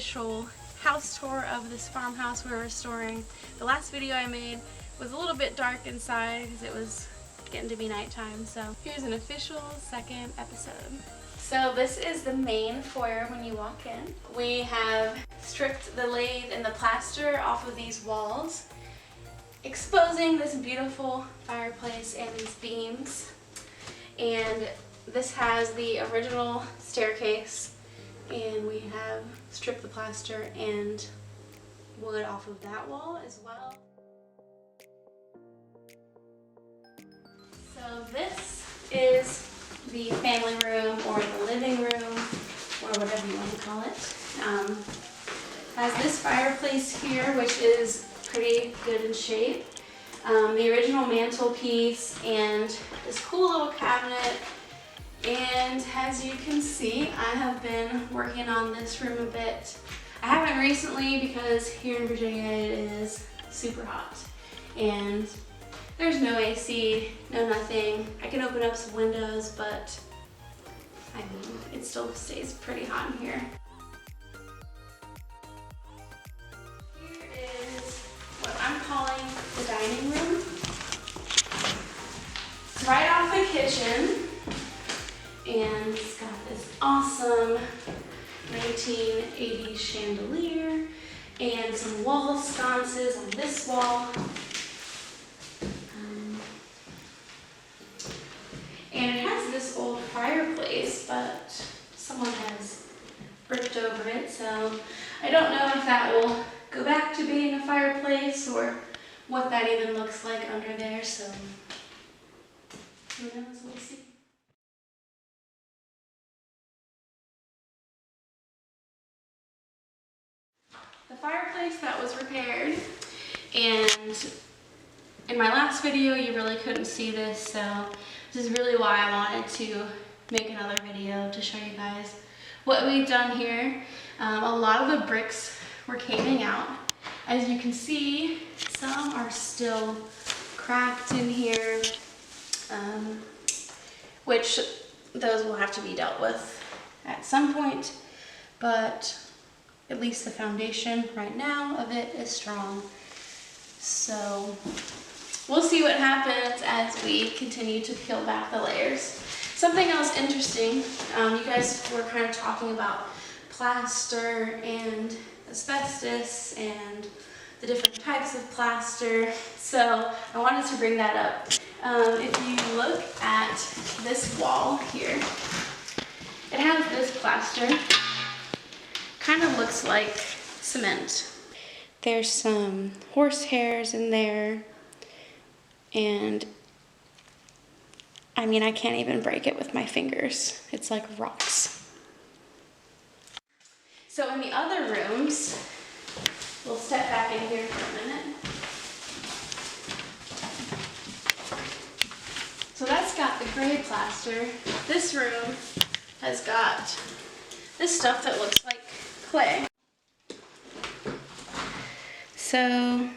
official house tour of this farmhouse we're restoring. The last video I made was a little bit dark inside because it was getting to be nighttime, so here's an official second episode. So this is the main foyer when you walk in. We have stripped the lathe and the plaster off of these walls, exposing this beautiful fireplace and these beams. And this has the original staircase, and we have stripped the plaster and wood off of that wall as well. So this is the family room or the living room or whatever you want to call it. Has this fireplace here, which is pretty good in shape. The original mantelpiece and this cool little cabinet. And as you can see, I have been working on this room a bit. I haven't recently because here in Virginia it is super hot and there's no AC, no nothing. I can open up some windows, but I mean, it still stays pretty hot in here. Here is what I'm calling the dining room. It's right off the kitchen. And it's got this awesome 1980s chandelier and some wall sconces on this wall. And it has this old fireplace, but someone has bricked over it, so I don't know if that will go back to being a fireplace or what that even looks like under there, so who knows, we'll see. The fireplace that was repaired, and in my last video you really couldn't see this, so this is really why I wanted to make another video to show you guys what we've done here. A lot of the bricks were caving out. As you can see, some are still cracked in here, which those will have to be dealt with at some point, but at least the foundation right now of it is strong. So we'll see what happens as we continue to peel back the layers. Something else interesting, you guys were kind of talking about plaster and asbestos and the different types of plaster. So I wanted to bring that up. If you look at this wall here, it has this plaster. Kind of looks like cement. There's some horse hairs in there, and I mean, I can't even break it with my fingers. It's like rocks. So in the other rooms, we'll step back in here for a minute. So that's got the gray plaster. This room has got this stuff that looks like clay. So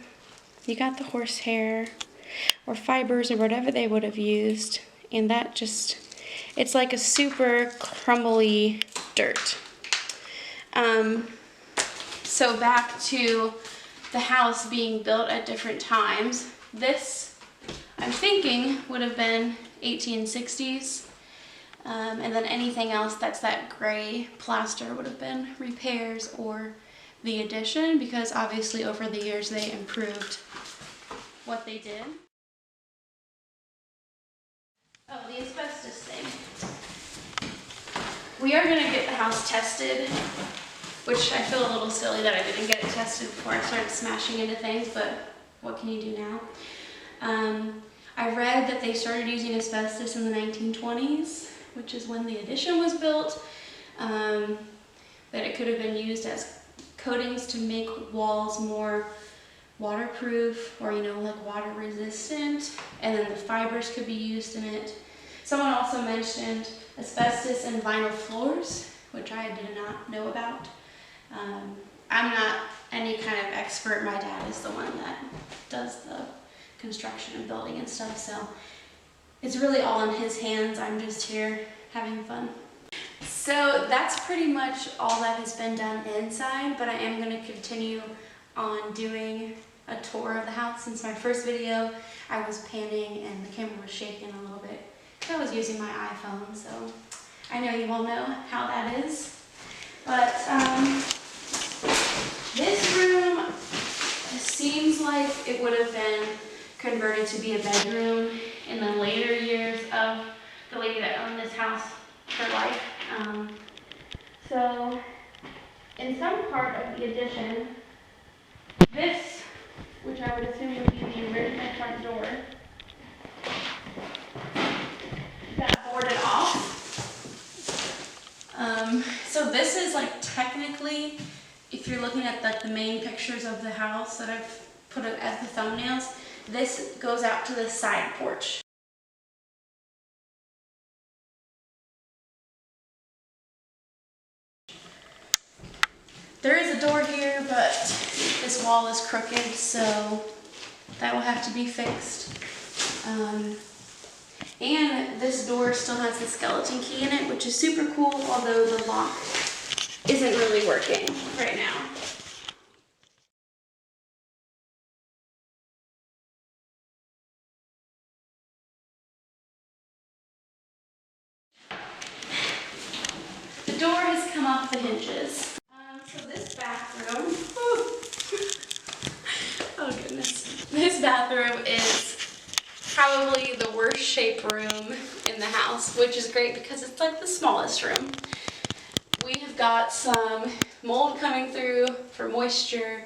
you got the horsehair or fibers or whatever they would have used, and that just, it's like a super crumbly dirt. So back to the house being built at different times. This, I'm thinking, would have been 1860s. And then anything else that's that gray plaster would have been repairs or the addition, because obviously over the years they improved what they did. Oh, the asbestos thing. We are going to get the house tested, which I feel a little silly that I didn't get it tested before I started smashing into things, but what can you do now? I read that they started using asbestos in the 1920s, which is when the addition was built, that it could have been used as coatings to make walls more waterproof or, you know, like water resistant, and then the fibers could be used in it. Someone also mentioned asbestos in vinyl floors, which I did not know about. I'm not any kind of expert. My dad is the one that does the construction and building and stuff, so it's really all in his hands. I'm just here having fun. So that's pretty much all that has been done inside, but I am going to continue on doing a tour of the house. Since my first video I was panning and the camera was shaking a little bit. I was using my iPhone, so I know you all know how that is. But this room seems like it would have been converted to be a bedroom in the later years of the lady that owned this house for life. So in some part of the addition, this, which I would assume would be the original front door, got boarded off. So this is like technically, if you're looking at like the main pictures of the house that I've put up as the thumbnails, this goes out to the side porch. There is a door here, but this wall is crooked, so that will have to be fixed. And this door still has the skeleton key in it, which is super cool, although the lock isn't really working right now. The door has come off the hinges. So this bathroom, oh goodness, this bathroom is probably the worst shaped room in the house, which is great because it's like the smallest room. We have got some mold coming through for moisture.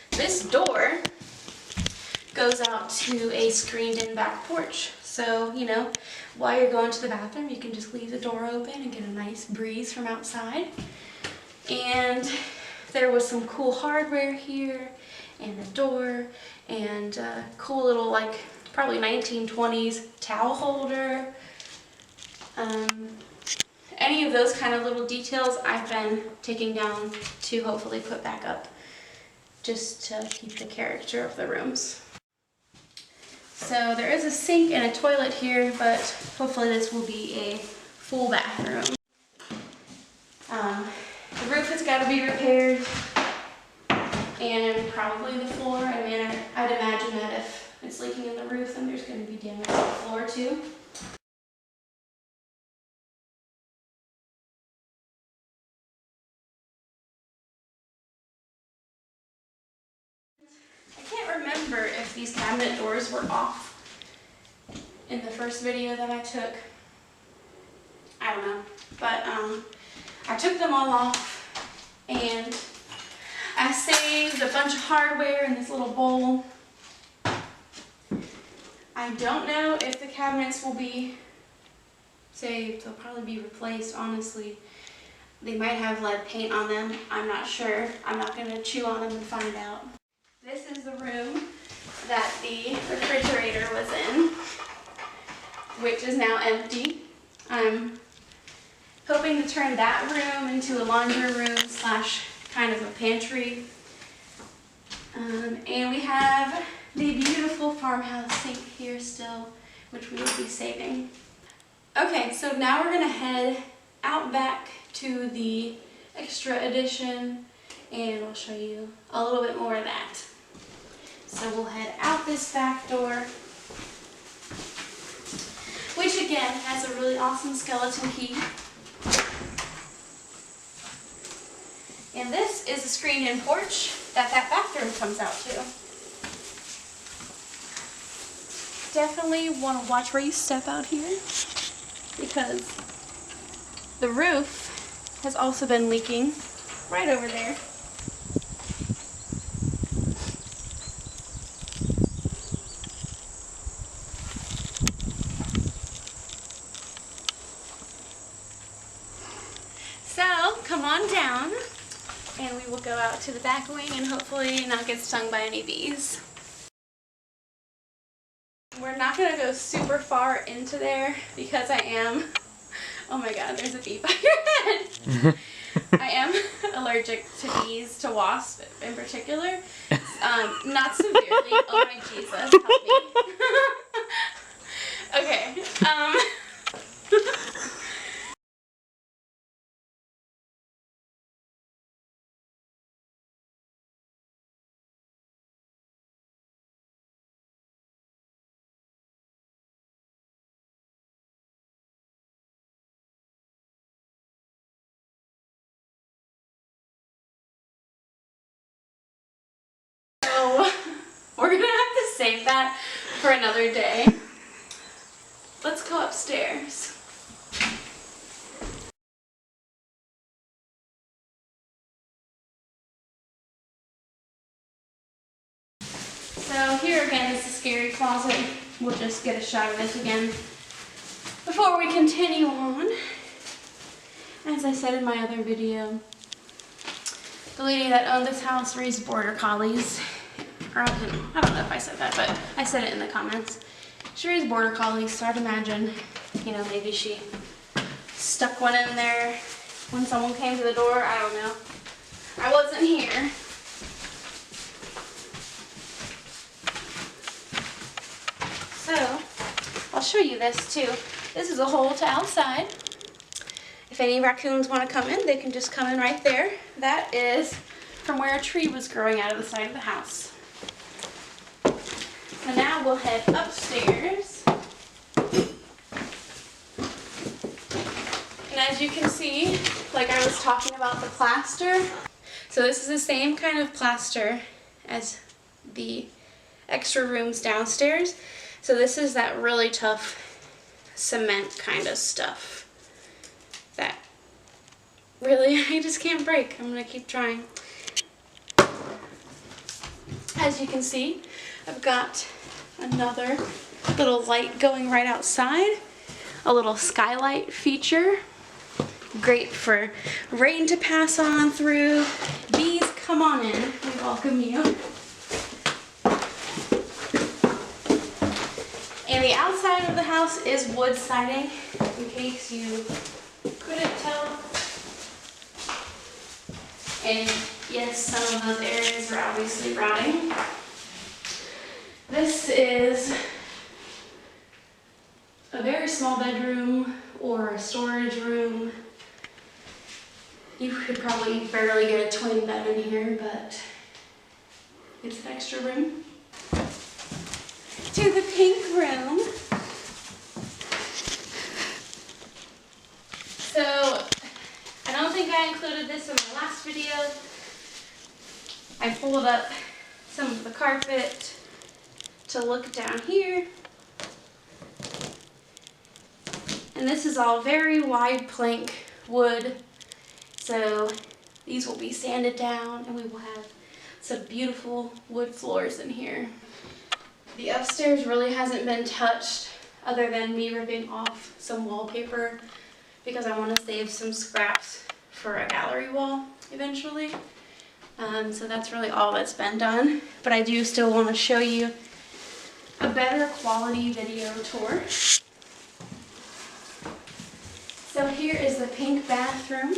This door goes out to a screened-in back porch. So, you know, while you're going to the bathroom, you can just leave the door open and get a nice breeze from outside. And there was some cool hardware here, and a door, and a cool little, like, probably 1920s towel holder. Any of those kind of little details I've been taking down to hopefully put back up, just to keep the character of the rooms. So there is a sink and a toilet here, but hopefully this will be a full bathroom. The roof has got to be repaired, and probably the floor. I mean, I'd imagine that if it's leaking in the roof, then there's going to be damage to the floor too. I can't remember if these cabinet doors were off in the first video that I took. I don't know, but I took them all off, and I saved a bunch of hardware in this little bowl. I don't know if the cabinets will be saved. They'll probably be replaced, honestly. They might have lead paint on them. I'm not sure. I'm not going to chew on them and find out. This is the room that the refrigerator was in, which is now empty. I'm hoping to turn that room into a laundry room slash kind of a pantry. And we have the beautiful farmhouse sink here still, which we will be saving. Okay, so now we're going to head out back to the extra edition, and I'll show you a little bit more of that. So we'll head out this back door, which again has a really awesome skeleton key. And this is a screened-in porch that bathroom comes out to. Definitely want to watch where you step out here, because the roof has also been leaking right over there. So come on down, and we will go out to the back wing and hopefully not get stung by any bees. We're not going to go super far into there because I am, oh my god, there's a bee by your head. I am allergic to bees, to wasps in particular. Not severely, oh my Jesus, help me. Okay, save that for another day. Let's go upstairs. So here again is the scary closet. We'll just get a shot of this again before we continue on. As I said in my other video, the lady that owned this house raised border collies. Or I don't know if I said that, but I said it in the comments. She raised border collies, so I'd imagine, you know, maybe she stuck one in there when someone came to the door. I don't know. I wasn't here. So, I'll show you this too. This is a hole to outside. If any raccoons want to come in, they can just come in right there. That is from where a tree was growing out of the side of the house. So now we'll head upstairs. And as you can see, like I was talking about the plaster, so this is the same kind of plaster as the extra rooms downstairs. So this is that really tough cement kind of stuff that really I just can't break. I'm gonna keep trying. As you can see, I've got another little light going right outside, a little skylight feature. Great for rain to pass on through. Bees, come on in, we welcome you. And the outside of the house is wood siding, in case you couldn't tell. And yes, some of those areas are obviously rotting. This is a very small bedroom or a storage room. You could probably barely get a twin bed in here, but it's an extra room. To the pink room. So, I don't think I included this in my last video. I pulled up some of the carpet to look down here. And this is all very wide plank wood. So these will be sanded down and we will have some beautiful wood floors in here. The upstairs really hasn't been touched other than me ripping off some wallpaper because I want to save some scraps for a gallery wall eventually. So that's really all that's been done. But I do still want to show you a better quality video tour. So here is the pink bathroom.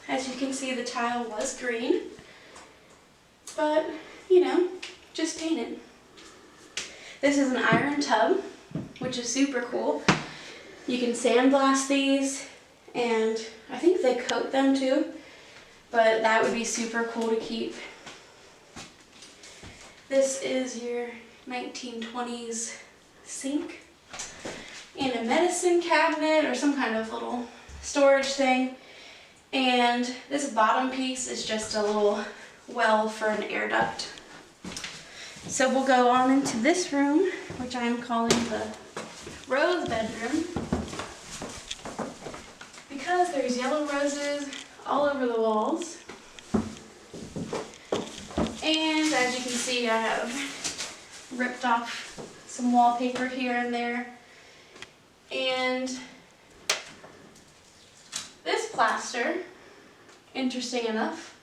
As you can see, the tile was green, but you know, just painted. This is an iron tub, which is super cool. You can sandblast these, and I think they coat them too, but that would be super cool to keep. This is your 1920s sink and a medicine cabinet or some kind of little storage thing. And this bottom piece is just a little well for an air duct. So we'll go on into this room, which I'm calling the rose bedroom, because there's yellow roses all over the walls. And as you can see, I have ripped off some wallpaper here and there. And this plaster, interesting enough,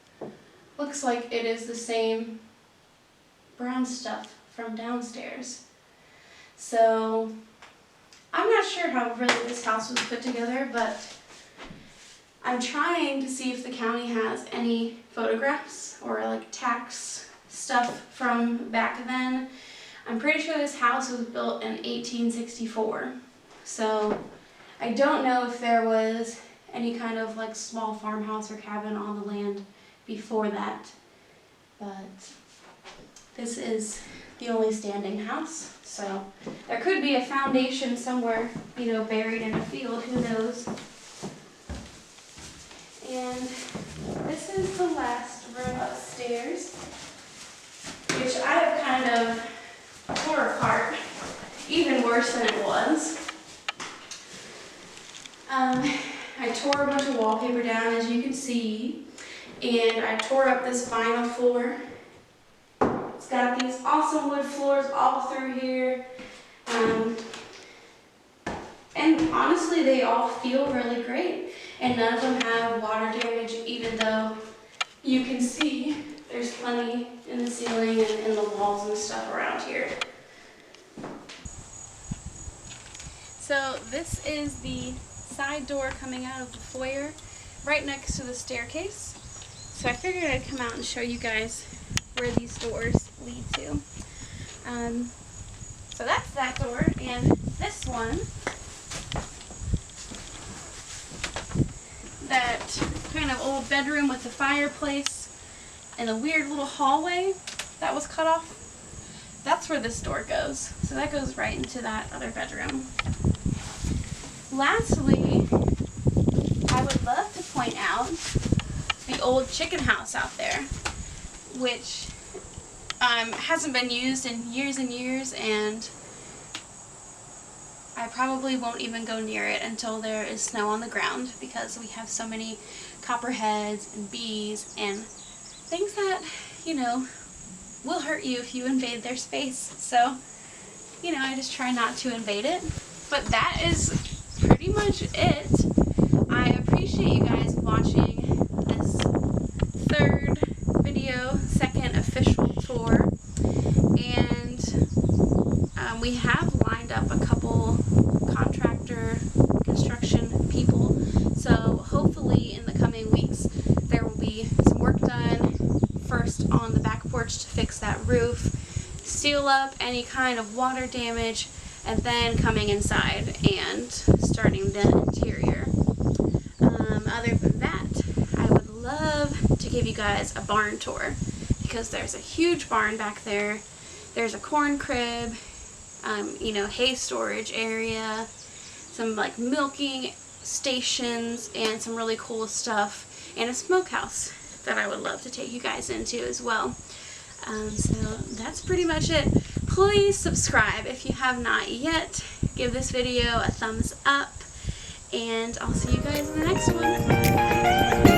looks like it is the same brown stuff from downstairs. So I'm not sure how really this house was put together, but I'm trying to see if the county has any photographs or like tax stuff from back then. I'm pretty sure this house was built in 1864. So I don't know if there was any kind of like small farmhouse or cabin on the land before that, but this is the only standing house. So there could be a foundation somewhere, you know, buried in a field, who knows. And this is the last room upstairs, which I have kind of tore apart even worse than it was. I tore a bunch of wallpaper down, as you can see, and I tore up this vinyl floor. It's got these awesome wood floors all through here. And honestly, they all feel really great, and none of them have water damage, even though you can see there's plenty in the ceiling and in the walls and stuff around here. So this is the side door coming out of the foyer, right next to the staircase. So I figured I'd come out and show you guys where these doors lead to. So that's that door, and this one, that kind of old bedroom with the fireplace and a weird little hallway that was cut off, that's where this door goes. So that goes right into that other bedroom. Lastly, I would love to point out the old chicken house out there, which hasn't been used in years and years, and I probably won't even go near it until there is snow on the ground, because we have so many copperheads and bees and things that, you know, will hurt you if you invade their space. So, you know, I just try not to invade it. But that is pretty much it. I appreciate you guys watching this third video, second official tour, and we have lined up a couple contractor construction people, so hopefully in the coming weeks there will be some work done, first on the back porch to fix that roof, seal up any kind of water damage, and then coming inside and starting the interior. Other than that, I would love to give you guys a barn tour, because there's a huge barn back there. There's a corn crib, you know, hay storage area, some like milking stations, and some really cool stuff, and a smokehouse that I would love to take you guys into as well. So that's pretty much it. Please subscribe if you have not yet. Give this video a thumbs up, and I'll see you guys in the next one.